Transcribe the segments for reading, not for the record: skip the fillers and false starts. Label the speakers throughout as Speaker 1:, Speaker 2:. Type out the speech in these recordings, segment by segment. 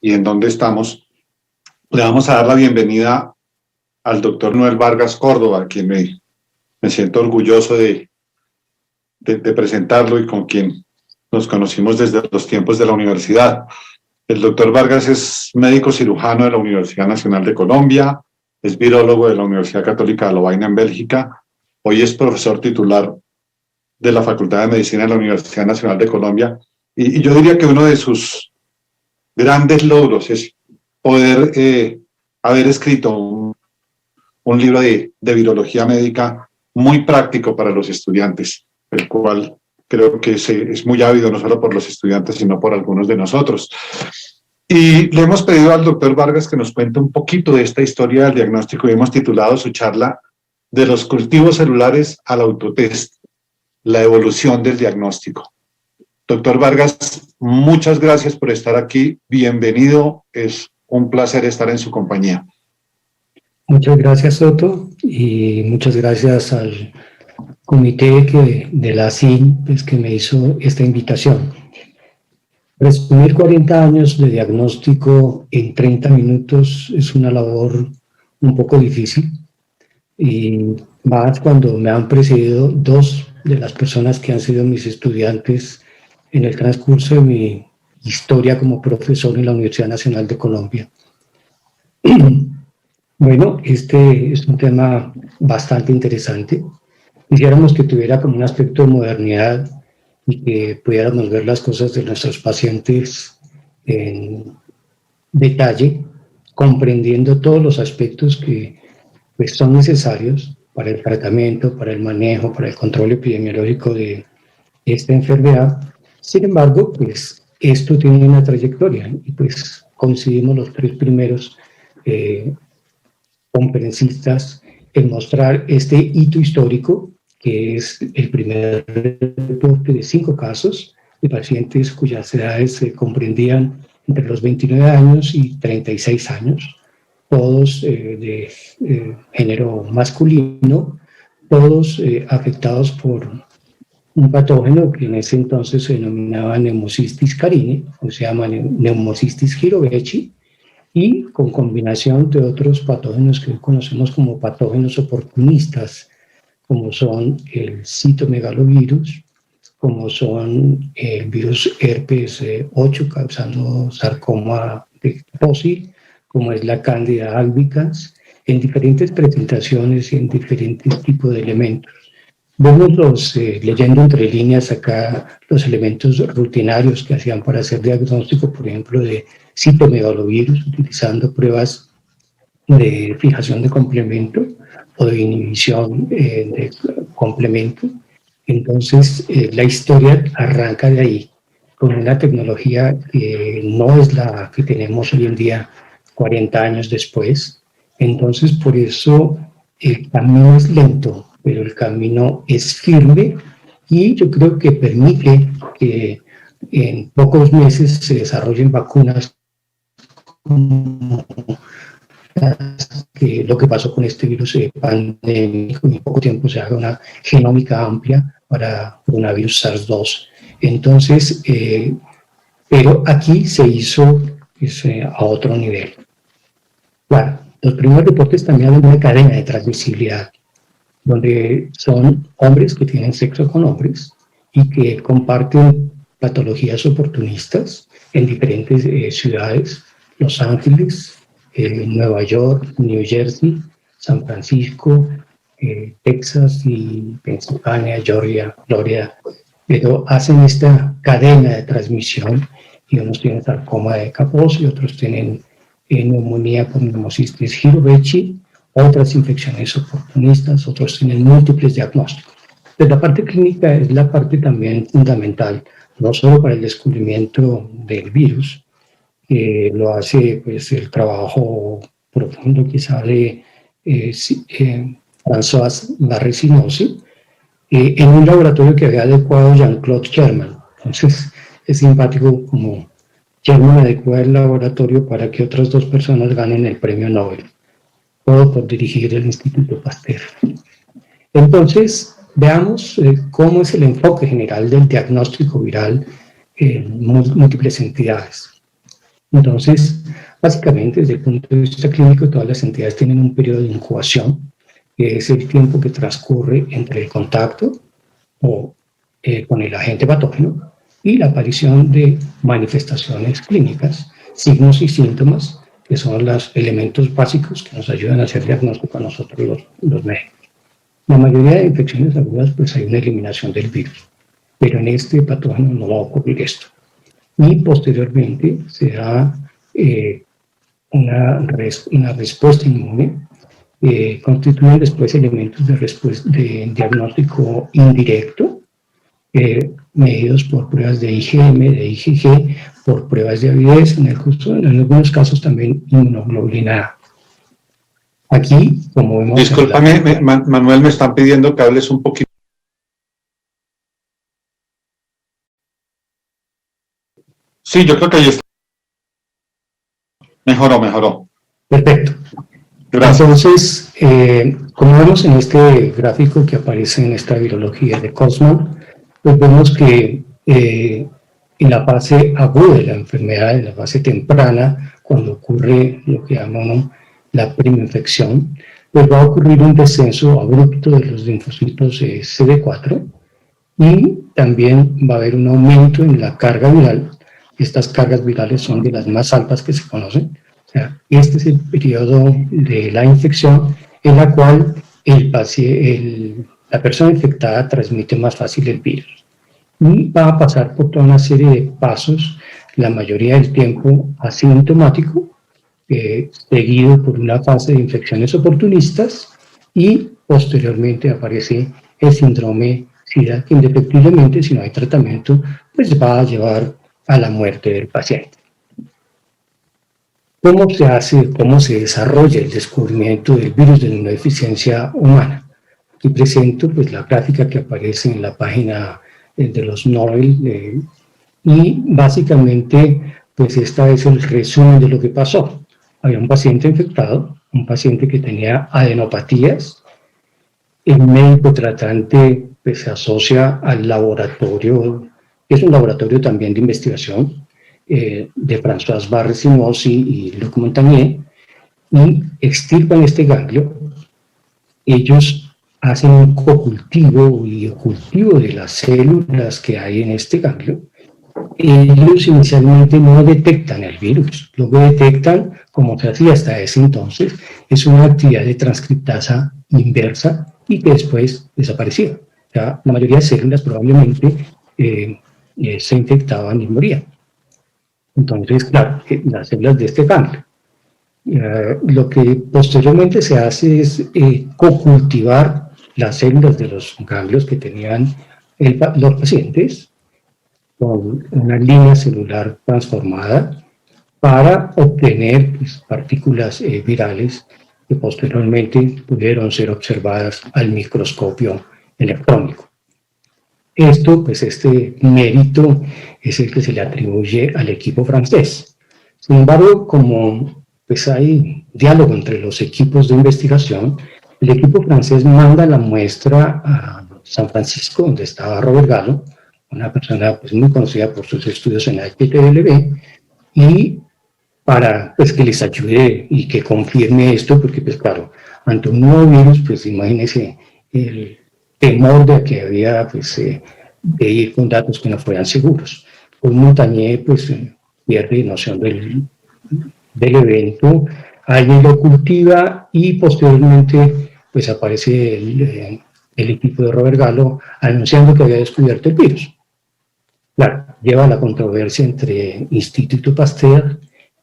Speaker 1: y en dónde estamos, le vamos a dar la bienvenida al doctor Noel Vargas Córdoba, a quien me siento orgulloso de presentarlo y con quien nos conocimos desde los tiempos de la universidad. El doctor Vargas es médico cirujano de la Universidad Nacional de Colombia, es virólogo de la Universidad Católica de Lovaina en Bélgica, hoy es profesor titular de la Facultad de Medicina de la Universidad Nacional de Colombia, y yo diría que uno de sus grandes logros es poder haber escrito un libro de virología médica muy práctico para los estudiantes, el cual creo que es muy ávido no solo por los estudiantes, sino por algunos de nosotros. Y le hemos pedido al doctor Vargas que nos cuente un poquito de esta historia del diagnóstico y hemos titulado su charla "De los cultivos celulares al autotest, la evolución del diagnóstico". Doctor Vargas, muchas gracias por estar aquí. Bienvenido, es un placer estar en su compañía.
Speaker 2: Muchas gracias, Soto, y muchas gracias al comité de la CIN que me hizo esta invitación. Resumir 40 años de diagnóstico en 30 minutos es una labor un poco difícil, y más cuando me han precedido dos de las personas que han sido mis estudiantes en el transcurso de mi historia como profesor en la Universidad Nacional de Colombia. Bueno, este es un tema bastante interesante. Quisiéramos que tuviera como un aspecto de modernidad y que pudiéramos ver las cosas de nuestros pacientes en detalle, comprendiendo todos los aspectos que pues, son necesarios para el tratamiento, para el manejo, para el control epidemiológico de esta enfermedad. Sin embargo, pues esto tiene una trayectoria y pues coincidimos los tres primeros conferencistas en mostrar este hito histórico, que es el primer reporte de 5 casos de pacientes cuyas edades se comprendían entre los 29 años y 36 años, todos de género masculino, todos afectados por un patógeno que en ese entonces se denominaba Pneumocystis carinii, o se llama Pneumocystis jirovecii, y con combinación de otros patógenos que hoy conocemos como patógenos oportunistas, como son el citomegalovirus, como son el virus herpes 8 causando sarcoma de Kaposi, como es la Candida albicans, en diferentes presentaciones y en diferentes tipos de elementos. Vemos leyendo entre líneas acá los elementos rutinarios que hacían para hacer diagnóstico, por ejemplo, de citomegalovirus, utilizando pruebas de fijación de complemento o de inhibición de complemento. Entonces, la historia arranca de ahí, con una tecnología que no es la que tenemos hoy en día 40 años después. Entonces, por eso el camino es lento, pero el camino es firme y yo creo que permite que en pocos meses se desarrollen vacunas como que lo que pasó con este virus pandémico, en poco tiempo se haga una genómica amplia para coronavirus SARS-2. Entonces, pero aquí se hizo a otro nivel. Claro, los primeros reportes también hablan de una cadena de transmisibilidad, donde son hombres que tienen sexo con hombres y que comparten patologías oportunistas en diferentes ciudades, Los Ángeles, Nueva York, New Jersey, San Francisco, Texas y Pensilvania, Georgia, Florida, pero hacen esta cadena de transmisión y unos tienen sarcoma de Kaposi, otros tienen neumonía por Pneumocystis jirovecii, otras infecciones oportunistas, otros tienen múltiples diagnósticos. Pero la parte clínica es la parte también fundamental, no solo para el descubrimiento del virus, que lo hace pues, el trabajo profundo quizá de François Barré-Sinosi, en un laboratorio que había adecuado Jean-Claude Sherman. Entonces es simpático como Sherman adecuó el laboratorio para que otras 2 personas ganen el premio Nobel, todo por dirigir el Instituto Pasteur. Entonces, veamos cómo es el enfoque general del diagnóstico viral en múltiples entidades. Entonces, básicamente, desde el punto de vista clínico, todas las entidades tienen un periodo de incubación, que es el tiempo que transcurre entre el contacto con el agente patógeno y la aparición de manifestaciones clínicas, signos y síntomas, que son los elementos básicos que nos ayudan a hacer diagnóstico a nosotros los médicos. La mayoría de infecciones agudas, pues hay una eliminación del virus, pero en este patógeno no va a ocurrir esto. Y posteriormente se da una respuesta inmune, constituyen después elementos de diagnóstico indirecto, medidos por pruebas de IgM, de IgG, por pruebas de avidez, en algunos casos también inmunoglobulina A. Aquí, como vemos...
Speaker 1: Discúlpame, Manuel, me están pidiendo que hables un poquito. Sí, yo creo que ahí está. Mejoró.
Speaker 2: Perfecto.
Speaker 1: Gracias.
Speaker 2: Entonces, como vemos en este gráfico que aparece en esta virología de Cosman, pues vemos que en la fase aguda de la enfermedad, en la fase temprana, cuando ocurre lo que llamamos la prima infección, pues va a ocurrir un descenso abrupto de los linfocitos CD4 y también va a haber un aumento en la carga viral. Estas cargas virales son de las más altas que se conocen. O sea, este es el periodo de la infección en la cual la persona infectada transmite más fácil el virus. Y va a pasar por toda una serie de pasos, la mayoría del tiempo asintomático, seguido por una fase de infecciones oportunistas y posteriormente aparece el síndrome SIDA, que indefectiblemente, si no hay tratamiento, pues va a llevar a la muerte del paciente. ¿Cómo se hace, cómo se desarrolla el descubrimiento del virus de inmunodeficiencia humana? Aquí presento pues, la gráfica que aparece en la página de los Nobel y básicamente pues esta es el resumen de lo que pasó. Había un paciente infectado, un paciente que tenía adenopatías. El médico tratante pues, se asocia al laboratorio, que es un laboratorio también de investigación, de François Barré-Sinoussi y Luc Montagnier, y extirpan este ganglio. Ellos hacen un cocultivo y cultivo de las células que hay en este ganglio. Ellos inicialmente no detectan el virus, lo que detectan, como se hacía hasta ese entonces, es una actividad de transcriptasa inversa y que después desaparecía. O sea, la mayoría de células probablemente se infectaban y morían. Entonces, claro, las células de este ganglio. Lo que posteriormente se hace es cocultivar las células de los ganglios que tenían los pacientes con una línea celular transformada para obtener pues, partículas virales que posteriormente pudieron ser observadas al microscopio electrónico. Esto, pues este mérito es el que se le atribuye al equipo francés. Sin embargo, como pues hay diálogo entre los equipos de investigación, el equipo francés manda la muestra a San Francisco, donde estaba Robert Gallo, una persona pues, muy conocida por sus estudios en la HTLV, y para pues, que les ayude y que confirme esto, porque pues claro, ante un nuevo virus, pues imagínense el temor de que había pues, de ir con datos que no fueran seguros. Pues Montagnier pues, pierde noción del evento, alguien lo cultiva y posteriormente pues, aparece el equipo de Robert Gallo anunciando que había descubierto el virus. Claro, lleva la controversia entre Instituto Pasteur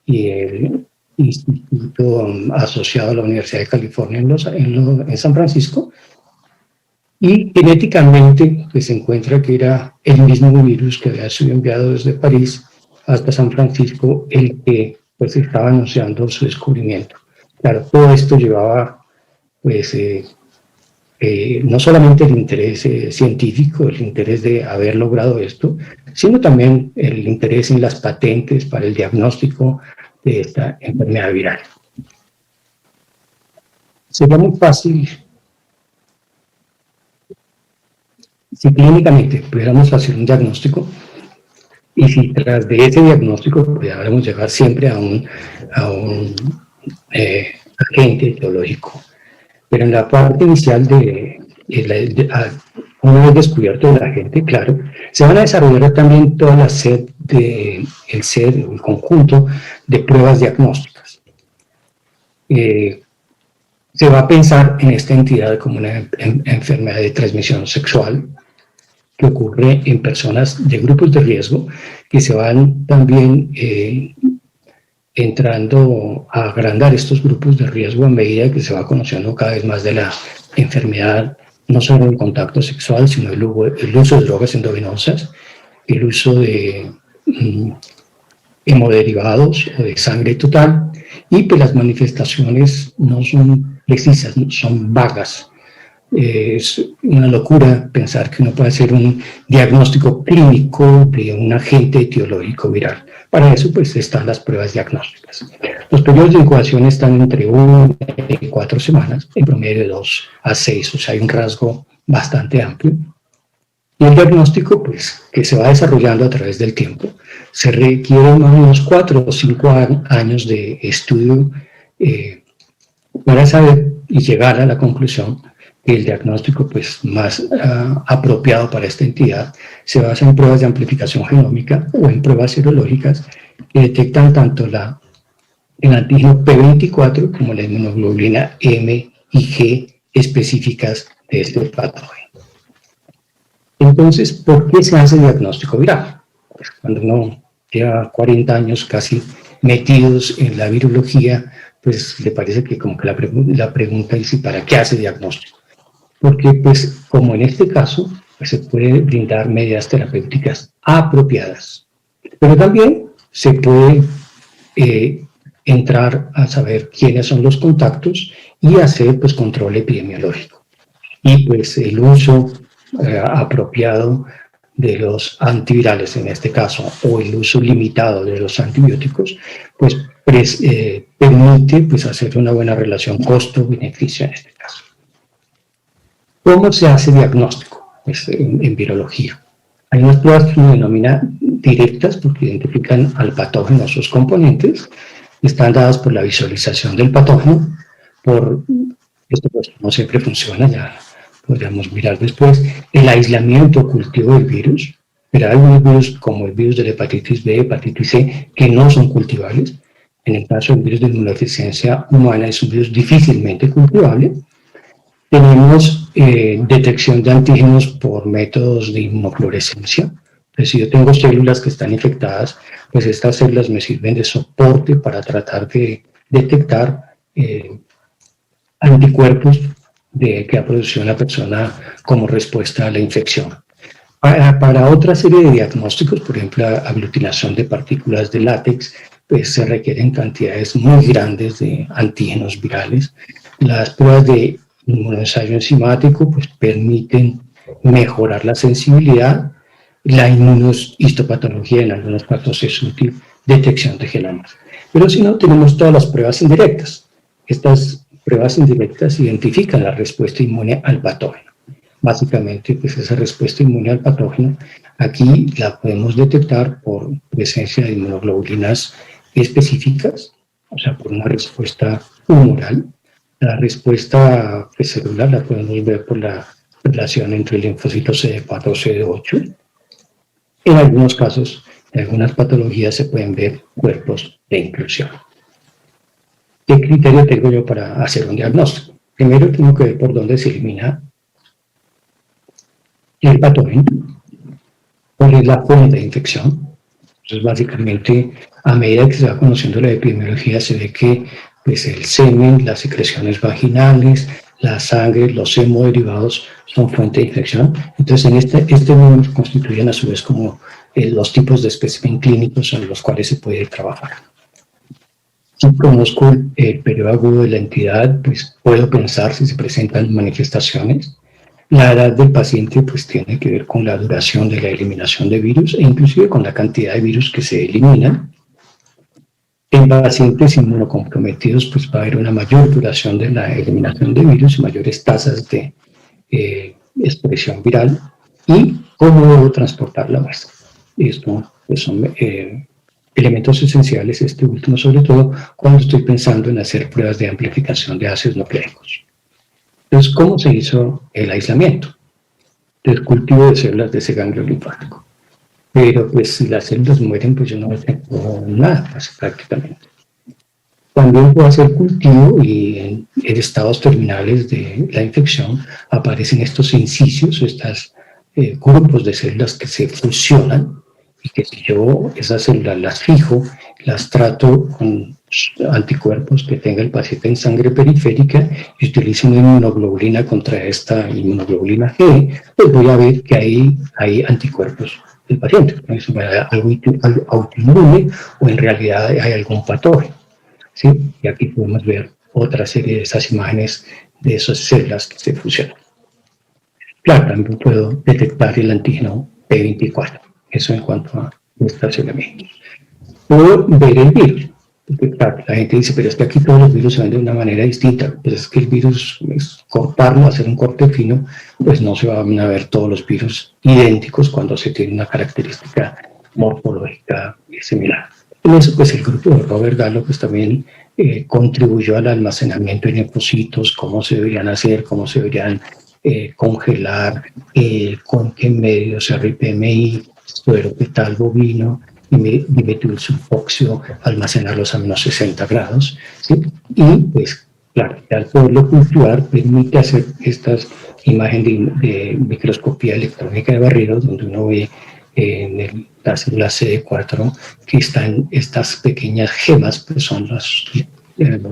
Speaker 2: y el instituto asociado a la Universidad de California en San Francisco, y genéticamente pues, se encuentra que era el mismo virus que había sido enviado desde París hasta San Francisco el que pues, estaba anunciando su descubrimiento. Claro, todo esto llevaba pues, no solamente el interés científico, el interés de haber logrado esto, sino también el interés en las patentes para el diagnóstico de esta enfermedad viral. Sería muy fácil si clínicamente pudiéramos hacer un diagnóstico Y si tras de ese diagnóstico pudiéramos llegar siempre a un agente etiológico. Pero en la parte inicial una vez descubierto el agente, claro, se van a desarrollar también toda la el conjunto de pruebas diagnósticas. Se va a pensar en esta entidad como una enfermedad de transmisión sexual que ocurre en personas de grupos de riesgo que se van también entrando a agrandar estos grupos de riesgo a medida que se va conociendo cada vez más de la enfermedad, no solo el contacto sexual, sino el uso de drogas endovenosas, el uso de hemoderivados o de sangre total, y pues las manifestaciones no son precisas, son vagas. Es una locura pensar que uno puede hacer un diagnóstico clínico de un agente etiológico viral. Para eso pues están las pruebas diagnósticas. Los periodos de incubación están entre 1 y 4 semanas, en promedio de 2 a 6, o sea, hay un rasgo bastante amplio. Y el diagnóstico, pues, que se va desarrollando a través del tiempo, se requieren más o menos 4 o 5 años de estudio para saber y llegar a la conclusión que el diagnóstico pues, más apropiado para esta entidad se basa en pruebas de amplificación genómica o en pruebas serológicas que detectan tanto el antígeno P24 como la inmunoglobulina M y G específicas de este patógeno. Entonces, ¿por qué se hace diagnóstico viral? Pues cuando uno lleva 40 años casi metidos en la virología, pues le parece que como que la pregunta es ¿y para qué hace diagnóstico? Porque, pues, como en este caso, pues, se puede brindar medidas terapéuticas apropiadas. Pero también se puede entrar a saber quiénes son los contactos y hacer, pues, control epidemiológico. Y, pues, el uso apropiado de los antivirales, en este caso, o el uso limitado de los antibióticos, pues, permite, pues, hacer una buena relación costo-beneficio en este caso. ¿Cómo se hace diagnóstico? Pues en virología. Hay unas pruebas que se denominan directas porque identifican al patógeno o sus componentes. Están dadas por la visualización del patógeno. Esto pues, no siempre funciona, ya podríamos mirar después. El aislamiento o cultivo del virus. Pero hay algunos virus, como el virus de la hepatitis B, hepatitis C, que no son cultivables. En el caso del virus de inmunodeficiencia humana es un virus difícilmente cultivable. Tenemos detección de antígenos por métodos de inmunofluorescencia. Pues si yo tengo células que están infectadas, pues estas células me sirven de soporte para tratar de detectar anticuerpos que ha producido una persona como respuesta a la infección. Para otra serie de diagnósticos, por ejemplo, aglutinación de partículas de látex, pues se requieren cantidades muy grandes de antígenos virales. Las pruebas de inmunoensayo enzimático pues permiten mejorar la sensibilidad, la inmunohistopatología en algunos casos es útil, detección de genomas. Pero si no, tenemos todas las pruebas indirectas. Estas pruebas indirectas identifican la respuesta inmune al patógeno. Básicamente, pues esa respuesta inmune al patógeno, aquí la podemos detectar por presencia de inmunoglobulinas específicas, o sea, por una respuesta humoral. La respuesta celular la podemos ver por la relación entre el linfocito CD4 o CD8. En algunos casos, en algunas patologías se pueden ver cuerpos de inclusión. ¿Qué criterio tengo yo para hacer un diagnóstico? Primero tengo que ver por dónde se elimina el patógeno, cuál es la fuente de infección. Entonces, básicamente, a medida que se va conociendo la epidemiología, se ve que pues, el semen, las secreciones vaginales, la sangre, los hemoderivados son fuente de infección. Entonces, en este número constituyen a su vez como los tipos de espécimen clínicos en los cuales se puede trabajar. Si conozco el periodo agudo de la entidad, pues puedo pensar si se presentan manifestaciones. La edad del paciente pues tiene que ver con la duración de la eliminación de virus e inclusive con la cantidad de virus que se eliminan. En pacientes inmunocomprometidos pues va a haber una mayor duración de la eliminación de virus y mayores tasas de expresión viral y cómo debo transportar la muestra. Esto pues son elementos esenciales, este último sobre todo cuando estoy pensando en hacer pruebas de amplificación de ácidos nucleicos. Entonces, ¿cómo se hizo el aislamiento? El cultivo de células de ese ganglio linfático. Pero pues si las células mueren, pues yo no tengo nada, pues, prácticamente. También puedo hacer cultivo y en estados terminales de la infección aparecen estos incisios, estos grupos de células que se fusionan y que si yo esas células las fijo, las trato con anticuerpos que tenga el paciente en sangre periférica y utilizo una inmunoglobulina contra esta inmunoglobulina G, pues voy a ver que hay anticuerpos del paciente. Eso me da algo autoinmune o en realidad hay algún patógeno. ¿Sí? Y aquí podemos ver otra serie de esas imágenes de esas células que se fusionan. Claro, también puedo detectar el antígeno P24. Eso en cuanto a estacionamiento. Puedo ver el virus. Porque, claro, la gente dice, pero es que aquí todos los virus se ven de una manera distinta. Pues es que el virus, cortarlo, hacer un corte fino, pues no se van a ver todos los virus idénticos cuando se tiene una característica morfológica similar. En eso, pues el grupo de Robert Gallo pues, también contribuyó al almacenamiento de linfocitos, cómo se deberían hacer, cómo se deberían congelar, con qué medios, RPMI, suero fetal bovino, dimetilsulfoxio, almacenarlos a menos 60 grados. ¿Sí? Y pues, claro, al poderlo cultivar permite hacer estas imágenes de microscopía electrónica de barrido, donde uno ve en la célula CD4 que están estas pequeñas gemas, pues son los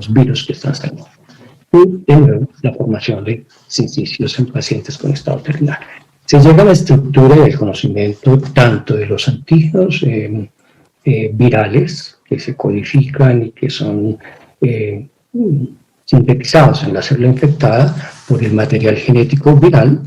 Speaker 2: virus que están saliendo. Y de nuevo, la formación de sincicios en pacientes con estado terminal. Se llega a la estructura del conocimiento tanto de los antígenos virales que se codifican y que son sintetizados en la célula infectada por el material genético viral.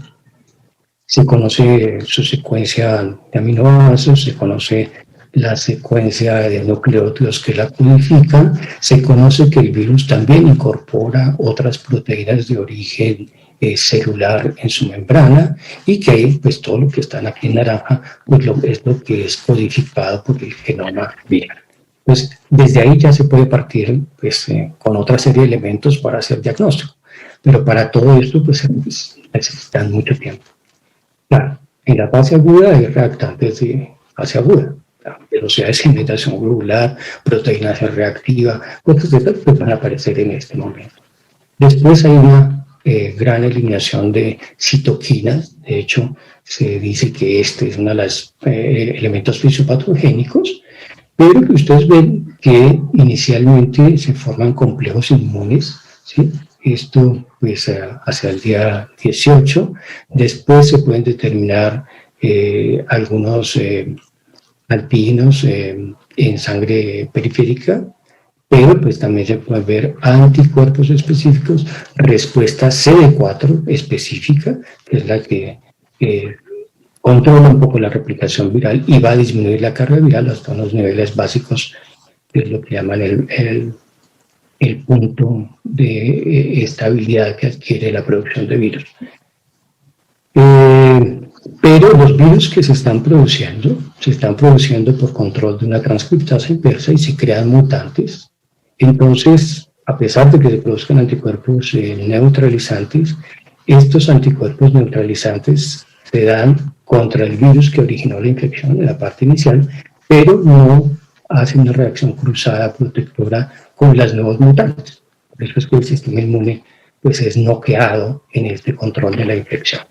Speaker 2: Se conoce su secuencia de aminoácidos, se conoce la secuencia de nucleótidos que la codifican, se conoce que el virus también incorpora otras proteínas de origen celular en su membrana y que pues todo lo que está aquí en naranja pues, es lo que es codificado por el genoma viral. Pues desde ahí ya se puede partir pues, con otra serie de elementos para hacer diagnóstico, pero para todo esto pues necesitan mucho tiempo. Claro, en la fase aguda hay reactantes de fase aguda, velocidad de segmentación globular, proteína C reactiva, cosas de estas pues van a aparecer en este momento. Después hay una gran eliminación de citoquinas, de hecho se dice que este es uno de los elementos fisiopatogénicos, pero que ustedes ven que inicialmente se forman complejos inmunes, ¿sí? Esto pues hacia el día 18, después se pueden determinar algunos antígenos en sangre periférica, pero pues también se pueden ver anticuerpos específicos, respuesta CD4 específica, que es la que controla un poco la replicación viral y va a disminuir la carga viral hasta unos niveles básicos, que es lo que llaman el punto de estabilidad que adquiere la producción de virus. Pero los virus que se están produciendo por control de una transcriptasa inversa y se crean mutantes. Entonces, a pesar de que se produzcan anticuerpos neutralizantes, estos anticuerpos neutralizantes se dan contra el virus que originó la infección en la parte inicial, pero no hacen una reacción cruzada protectora con las nuevas mutantes. Por eso es que el sistema inmune pues, es noqueado en este control de la infección.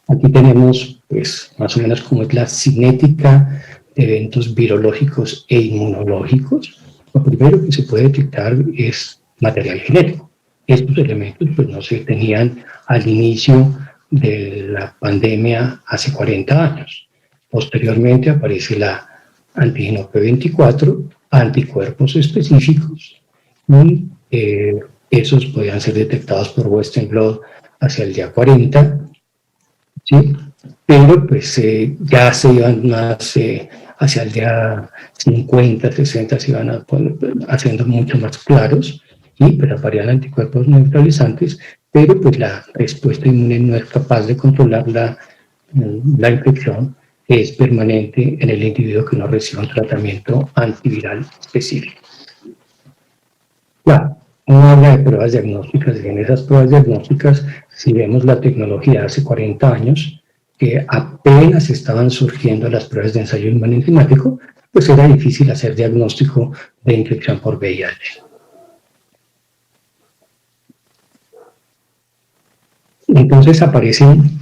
Speaker 2: Aquí tenemos pues, más o menos cómo es la cinética de eventos virológicos e inmunológicos. Lo primero que se puede detectar es material genético. Estos elementos pues, no se tenían al inicio de la pandemia hace 40 años. Posteriormente aparece la antígeno P24, anticuerpos específicos, y esos podían ser detectados por Western blot hacia el día 40, ¿sí? Pero pues ya se iban más hacia el día 50, 60, se iban haciendo mucho más claros, pero aparecían anticuerpos neutralizantes, pero pues la respuesta inmune no es capaz de controlar la infección, que es permanente en el individuo que no recibe un tratamiento antiviral específico. Claro, uno habla de pruebas diagnósticas, y en esas pruebas diagnósticas, si vemos la tecnología hace 40 años, que apenas estaban surgiendo las pruebas de ensayo humano enzimático, pues era difícil hacer diagnóstico de infección por VIH. Entonces aparecen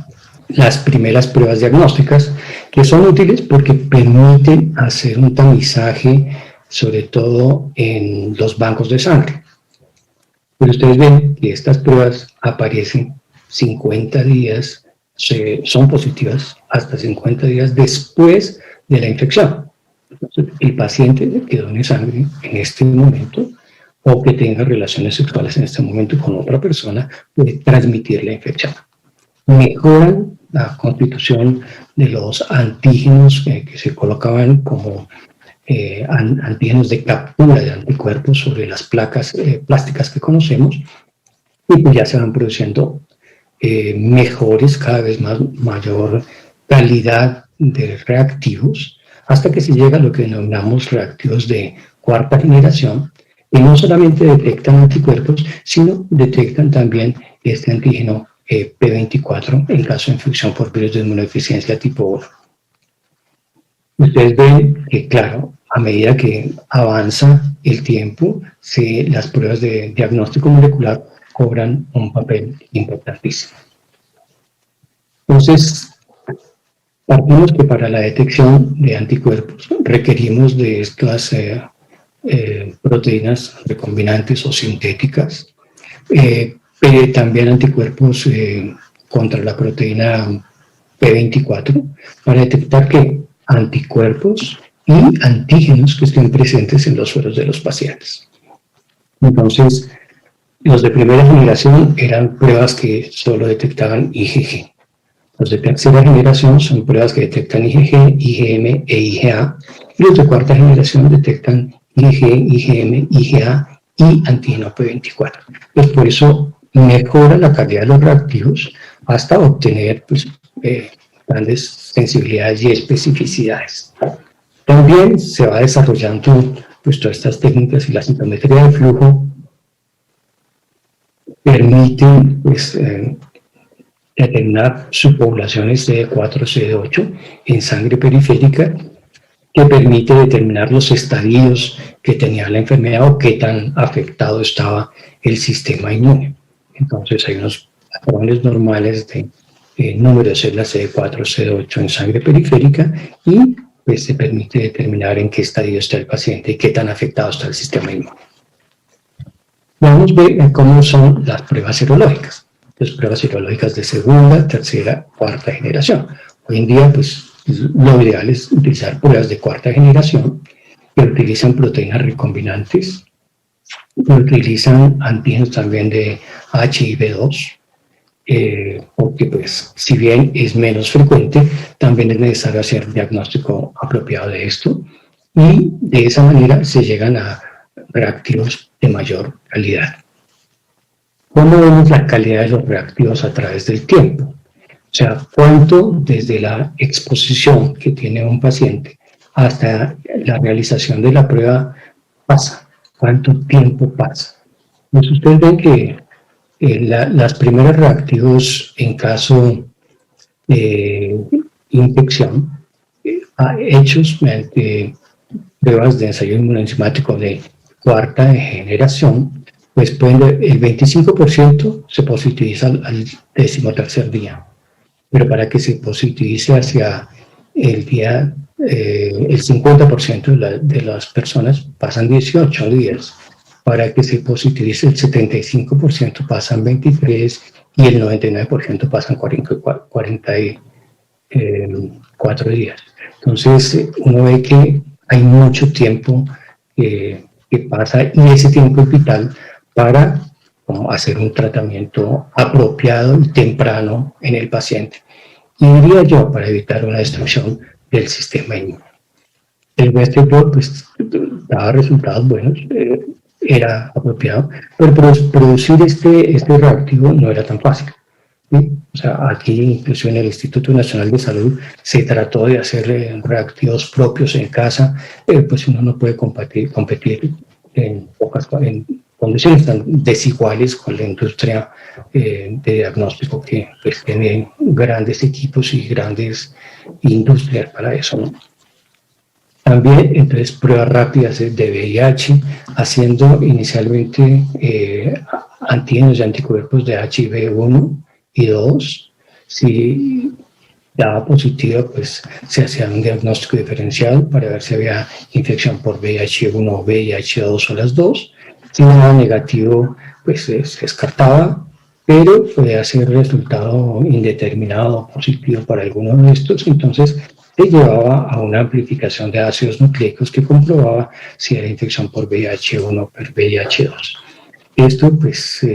Speaker 2: las primeras pruebas diagnósticas, que son útiles porque permiten hacer un tamizaje, sobre todo en los bancos de sangre. Pero ustedes ven que estas pruebas aparecen 50 días, son positivas hasta 50 días después de la infección. Entonces, el paciente que done sangre en este momento o que tenga relaciones sexuales en este momento con otra persona puede transmitir la infección. Mejoran la constitución de los antígenos que se colocaban como antígenos de captura de anticuerpos sobre las placas plásticas que conocemos, y pues ya se van produciendo mejores, cada vez mayor calidad de reactivos, hasta que se llega a lo que denominamos reactivos de cuarta generación, y no solamente detectan anticuerpos, sino detectan también este antígeno P24 en caso de infección por virus de inmunodeficiencia tipo 1. Ustedes ven que, claro, a medida que avanza el tiempo, las pruebas de diagnóstico molecular cobran un papel importantísimo. Entonces, partimos que para la detección de anticuerpos requerimos de estas proteínas recombinantes o sintéticas, pero también anticuerpos contra la proteína P24 para detectar que anticuerpos y antígenos que estén presentes en los sueros de los pacientes. Entonces, los de primera generación eran pruebas que solo detectaban IgG. Los de tercera generación son pruebas que detectan IgG, IgM e IgA. Y los de cuarta generación detectan IgG, IgM, IgA y antígeno P24. Pues por eso mejora la calidad de los reactivos hasta obtener pues, grandes sensibilidades y especificidades. También se va desarrollando pues, todas estas técnicas, y la citometría de flujo permite pues, determinar subpoblaciones CD4, CD8 en sangre periférica, que permite determinar los estadios que tenía la enfermedad o qué tan afectado estaba el sistema inmune. Entonces hay unos patrones normales de número de células CD4, CD8 en sangre periférica, y pues se permite determinar en qué estadio está el paciente y qué tan afectado está el sistema inmune. Vamos a ver cómo son las pruebas serológicas. Las pruebas serológicas de segunda, tercera, cuarta generación. Hoy en día, pues, lo ideal es utilizar pruebas de cuarta generación que utilizan proteínas recombinantes, que utilizan antígenos también de HIV2, porque pues si bien es menos frecuente, también es necesario hacer diagnóstico apropiado de esto, y de esa manera se llegan a reactivos de mayor calidad. ¿Cómo vemos la calidad de los reactivos a través del tiempo? O sea, cuánto desde la exposición que tiene un paciente hasta la realización de la prueba pasa, cuánto tiempo pasa. Pues ustedes ven que las primeros reactivos en caso de infección, hechos mediante pruebas de ensayo inmunoenzimático de cuarta generación, pues el 25% se positiviza al 13º día. Pero para que se positivice hacia el día, el 50% de las personas pasan 18 días. Para que se positivice el 75% pasan 23 y el 99% pasan 44 días. Entonces uno ve que hay mucho tiempo que pasa, y ese tiempo es vital para hacer un tratamiento apropiado y temprano en el paciente. Y diría yo, para evitar una destrucción del sistema inmune. El Western blot pues, daba resultados buenos, era apropiado, pero producir este reactivo no era tan fácil. ¿sí? O sea, aquí incluso en el Instituto Nacional de Salud se trató de hacer reactivos propios en casa, pues uno no puede competir en condiciones tan desiguales con la industria de diagnóstico que pues, tiene grandes equipos y grandes industrias para eso, ¿no? También, entonces, pruebas rápidas de VIH, haciendo inicialmente antígenos y anticuerpos de HIV-1 y 2. Si daba positivo, pues se hacía un diagnóstico diferencial para ver si había infección por VIH-1 o VIH-2 o las dos. Si daba negativo, pues se descartaba, pero podía ser resultado indeterminado o positivo para alguno de estos. Entonces, se llevaba a una amplificación de ácidos nucleicos que comprobaba si era infección por VIH-1 o por VIH-2. Esto, pues,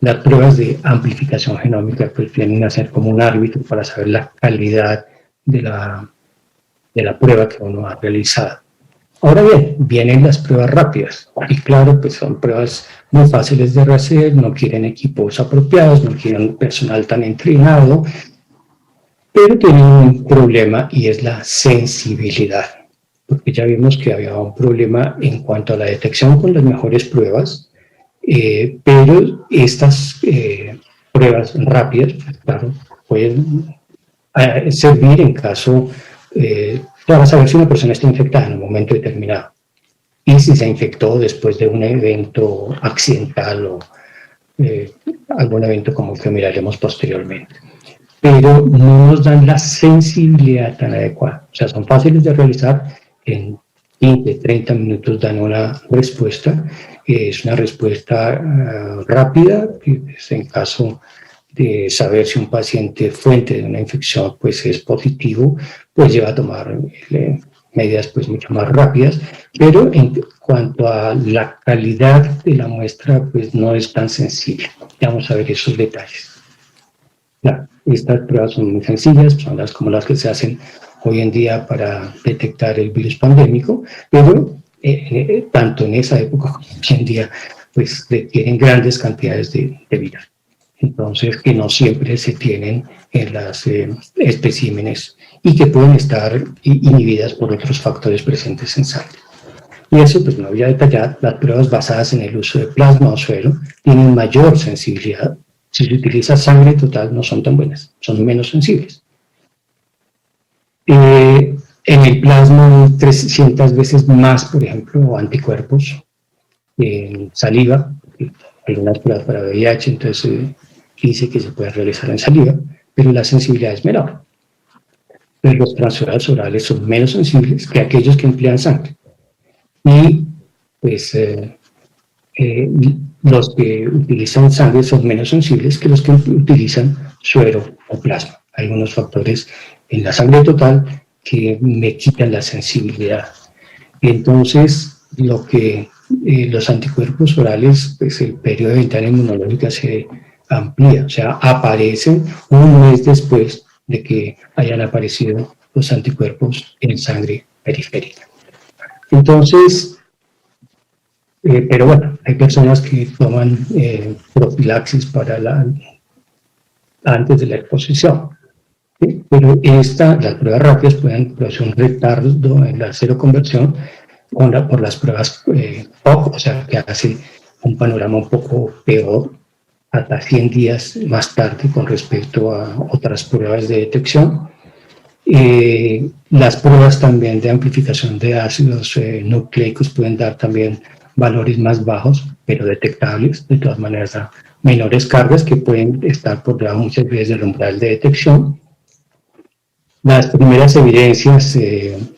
Speaker 2: las pruebas de amplificación genómica pues, vienen a ser como un árbitro para saber la calidad de la prueba que uno ha realizado. Ahora bien, vienen las pruebas rápidas, y claro, pues son pruebas muy fáciles de hacer, no quieren equipos apropiados, no quieren personal tan entrenado, pero tienen un problema y es la sensibilidad, porque ya vimos que había un problema en cuanto a la detección con las mejores pruebas, pero estas pruebas rápidas, claro, pueden servir en caso para saber si una persona está infectada en un momento determinado y si se infectó después de un evento accidental o algún evento como el que miraremos posteriormente. Pero no nos dan la sensibilidad tan adecuada. O sea, son fáciles de realizar, en 20, 30 minutos dan una respuesta, es una respuesta rápida, pues en caso de saber si un paciente fuente de una infección pues es positivo, pues lleva a tomar medidas pues mucho más rápidas, pero en cuanto a la calidad de la muestra pues no es tan sensible. Vamos a ver esos detalles. Claro, estas pruebas son muy sencillas, son como las que se hacen hoy en día para detectar el virus pandémico, pero tanto en esa época como hoy en día, pues requieren grandes cantidades de virus. Entonces, que no siempre se tienen en las especímenes y que pueden estar inhibidas por otros factores presentes en sangre. Y eso, pues no voy a detallar, las pruebas basadas en el uso de plasma o suero tienen mayor sensibilidad. Si se utiliza sangre total no son tan buenas, son menos sensibles. En el plasma hay 300 veces más, por ejemplo, anticuerpos en saliva, algunas pruebas para VIH, entonces dice que se puede realizar en saliva, pero la sensibilidad es menor. Pero los transfusiones orales son menos sensibles que aquellos que emplean sangre. Y pues los que utilizan sangre son menos sensibles que los que utilizan suero o plasma. Hay unos factores en la sangre total que me quitan la sensibilidad. Entonces, los anticuerpos orales, pues el periodo de ventana inmunológica se amplía, o sea, aparecen un mes después de que hayan aparecido los anticuerpos en sangre periférica. Entonces, pero bueno, hay personas que toman profilaxis antes de la exposición. ¿Sí? Pero las pruebas rápidas pueden producir un retardo en la seroconversión por las pruebas POC, o sea, que hace un panorama un poco peor hasta 100 días más tarde con respecto a otras pruebas de detección. Las pruebas también de amplificación de ácidos nucleicos pueden dar también valores más bajos, pero detectables, de todas maneras a menores cargas que pueden estar por debajo muchas veces del umbral de detección. Las primeras evidencias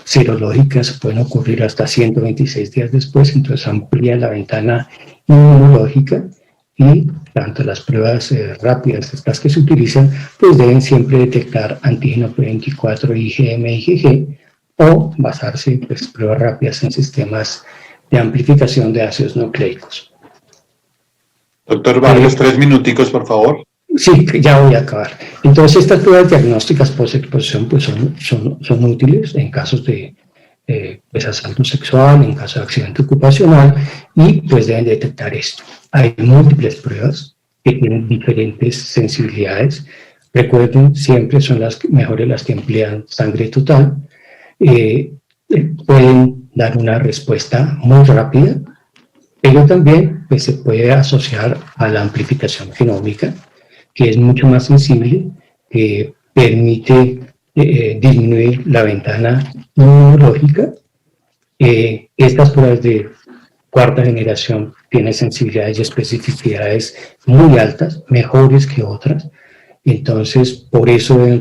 Speaker 2: serológicas pueden ocurrir hasta 126 días después, entonces amplía la ventana inmunológica y tanto las pruebas rápidas, estas que se utilizan, pues deben siempre detectar antígeno P24, IgM, IgG o basarse en pues, pruebas rápidas en sistemas de amplificación de ácidos nucleicos.
Speaker 1: Doctor Vargas, 3 minuticos, por favor.
Speaker 2: Sí, ya voy a acabar. Entonces, estas pruebas diagnósticas post-exposición pues son útiles en casos de asalto sexual, en caso de accidente ocupacional, y pues deben detectar esto. Hay múltiples pruebas que tienen diferentes sensibilidades. Recuerden, siempre son las mejores las que emplean sangre total. Pueden dar una respuesta muy rápida, pero también pues, se puede asociar a la amplificación genómica, que es mucho más sensible, que permite disminuir la ventana inmunológica. Estas pruebas de cuarta generación tienen sensibilidades y especificidades muy altas, mejores que otras. Entonces, por eso deben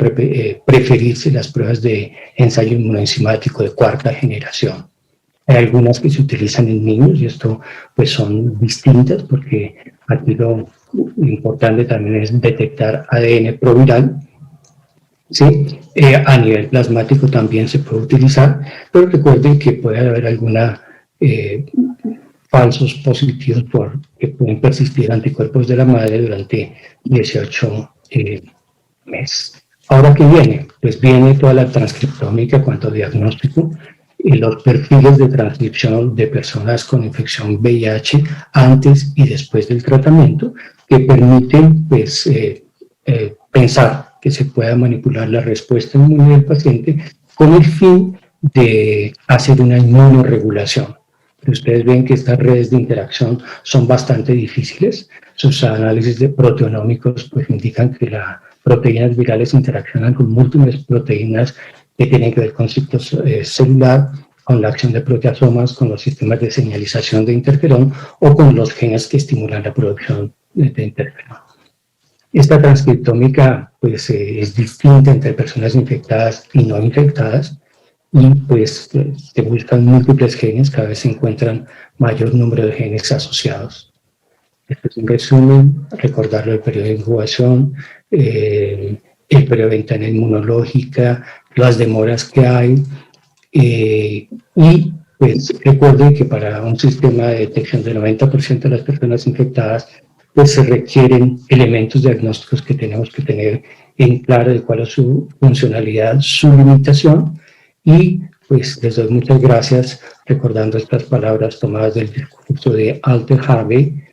Speaker 2: preferirse las pruebas de ensayo inmunoenzimático de cuarta generación. Hay algunas que se utilizan en niños y esto pues son distintas porque aquí lo importante también es detectar ADN proviral. Sí, a nivel plasmático también se puede utilizar, pero recuerden que puede haber alguna falsos positivos que pueden persistir anticuerpos de la madre durante 18 meses. Ahora, ¿qué viene? Pues viene toda la transcriptómica cuanto a diagnóstico y los perfiles de transcripción de personas con infección VIH antes y después del tratamiento que permiten pues, pensar que se pueda manipular la respuesta inmune del paciente con el fin de hacer una inmunoregulación. Pero ustedes ven que estas redes de interacción son bastante difíciles. Sus análisis de proteonómicos pues, indican que las proteínas virales interaccionan con múltiples proteínas que tienen que ver con celular, con la acción de proteasomas, con los sistemas de señalización de interferón o con los genes que estimulan la producción de interferón. Esta transcriptómica pues, es distinta entre personas infectadas y no infectadas y pues se buscan múltiples genes, cada vez se encuentran mayor número de genes asociados. Esto es un resumen, recordarlo el periodo de incubación, el periodo de ventana inmunológica, las demoras que hay y pues recuerden que para un sistema de detección del 90% de las personas infectadas pues se requieren elementos diagnósticos que tenemos que tener en claro de cuál es su funcionalidad, su limitación, y pues les doy muchas gracias recordando estas palabras tomadas del discurso de Alter Harvey,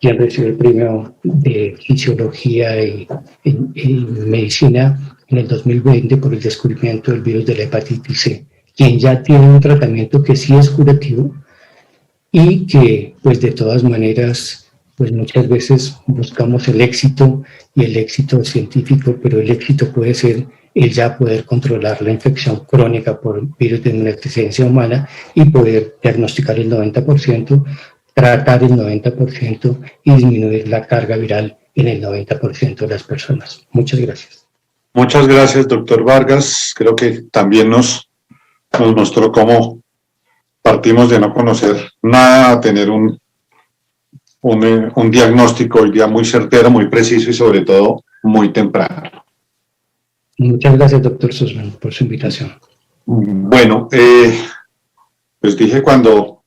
Speaker 2: quien recibió el premio de Fisiología y Medicina en el 2020 por el descubrimiento del virus de la hepatitis C, quien ya tiene un tratamiento que sí es curativo y que pues de todas maneras pues muchas veces buscamos el éxito y el éxito científico, pero el éxito puede ser el ya poder controlar la infección crónica por virus de inmunodeficiencia humana y poder diagnosticar el 90%, tratar el 90% y disminuir la carga viral en el 90% de las personas. Muchas gracias.
Speaker 1: Muchas gracias, doctor Vargas. Creo que también nos mostró cómo partimos de no conocer nada a tener un diagnóstico hoy día muy certero, muy preciso y sobre todo muy temprano.
Speaker 2: Muchas gracias, doctor Sussman, por su invitación.
Speaker 1: Bueno, pues dije cuando